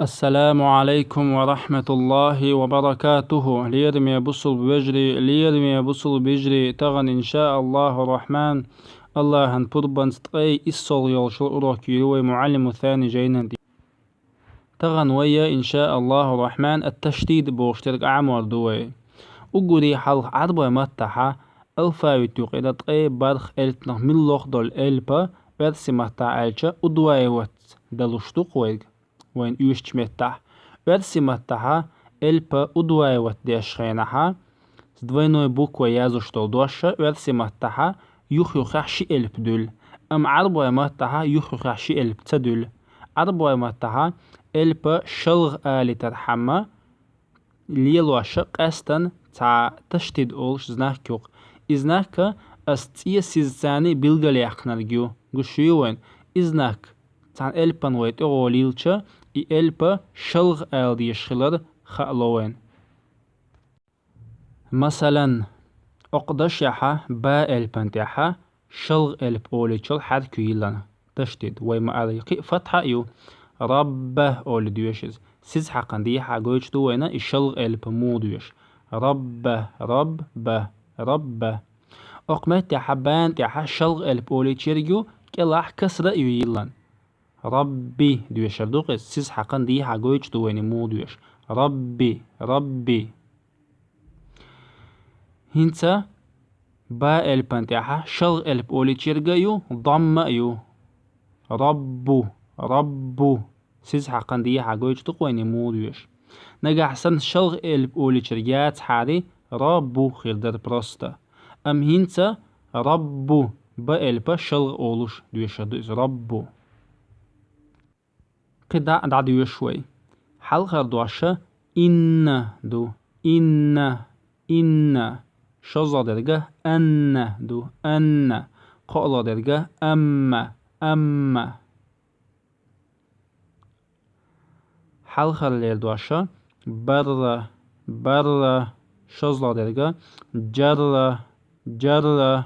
السلام عليكم ورحمة الله وبركاته. ليرمي بصل بجري ليرمي بصل بجري تغن إن شاء الله الرحمن. الله هنبربن ستقي إصل يلشل أروك يروي معلم الثاني جينا تغن ويا إن شاء الله الرحمن التشديد بوشترك عمر دوي أقولي حلق عربة متحة ألفا يتوق إذا تقي برخ إلتنا من لوخ دول إلبا برسي متع إلشا أدواي وات دلوشتوق ويق وين يوشت متح برسي متحة إلبا أدواي وات ديشخينها سدوينوي بوك ويازوش دوشة برسي متحة يخيخشي إلب دول أم عربة متحة يخيخشي إلب تدول عربة متحة إلبا شلغ آلي ترحمة ليلو شق أستن تاع تشتيد أولش زناكيوق إزناك أستيا سيزاني بلغالي أخنرجيو قشيوين إزناك تاع إلبان ويت أغوليلشا إلبا شلغ آل دي شخلر خألوين مثلا أقدش يحا با إلبان تيحا شلغ إلب أوليشل حد كيلان تشتيد ويما أليقي فتحة يو ربه أولي ديوشيز سيز حقا دي حاجوش دوينا الشلغ إلب مودوش ربه ربه ربه أقمت يحبان تيحا شلغ إلب أولي تشيرجو كلاح كسر يويلان ربي دوش دوغ سيز حقا دي حاجوش دويني مودوش ربي ربي هنسا با إلبان تيحا شلغ إلب أولي تشيرجو ضم يو ربو ربو سيز حقا دي حاجوش تقويني مودوش نجح سن شلغ إلب أولي تشريات حالي ربو خيردر برستا أم هنسا ربو با إلبا شلغ أولوش دوش دوز ربو قدع دع دوشوي حلقة دوشة إن دو إن شزا درجة أن دو أن قال درجة أما حلقة لردوشة بر شزلا درجة جر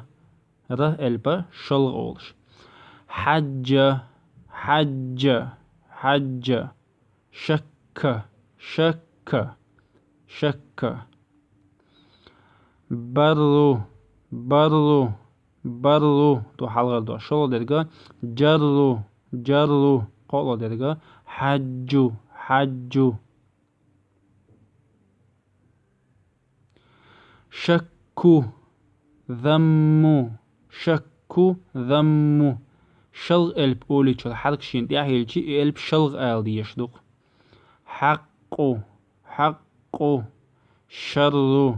ره البا شلغ أولش حج شك برو تو حلقة دو شلغ درجة جرو قال درجة حج شكو ذمو شلغ الب أولي شل حرق شين دي أهيلشي الب شلغ آل دي يشدق حقو شرو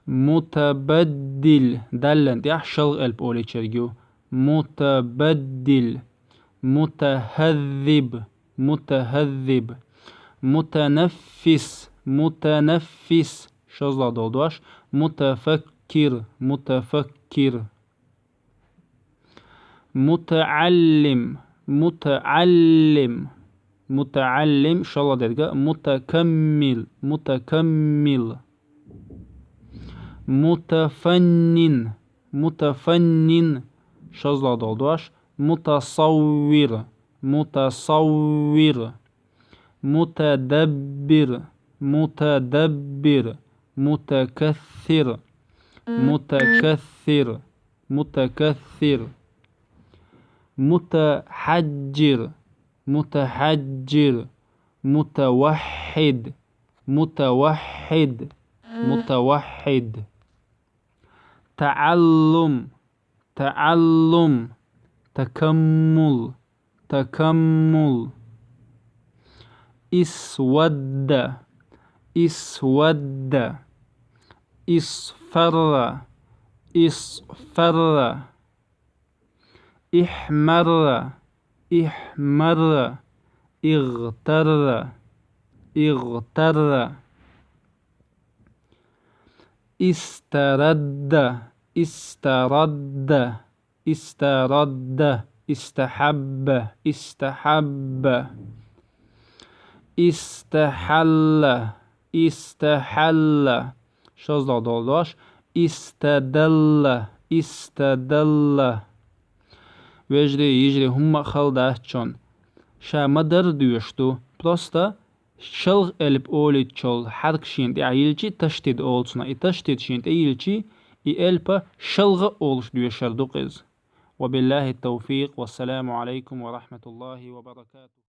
متبدل دلن دي شلغ الب أولي شرجو متبدل متهذب متنفس شزلا دودواش متفكر متعلم شلا درجة متكمل متفنن شزلا دودواش متصور متدبر متكثر متحجر متوحد تعلم تكمل اسود اصفر احمر اغتر استرد استحب استحل شازده دالداش استدل وجري يجري هم خلداتشون شا مدر ديوشتو بروستا شلغ ألب أولي تشول حرك شين يلشي تشتد أولسنا تشتد شين يلشي ألبا شلغ أولش ديوشردوقز. وبالله التوفيق، والسلام عليكم ورحمة الله وبركاته.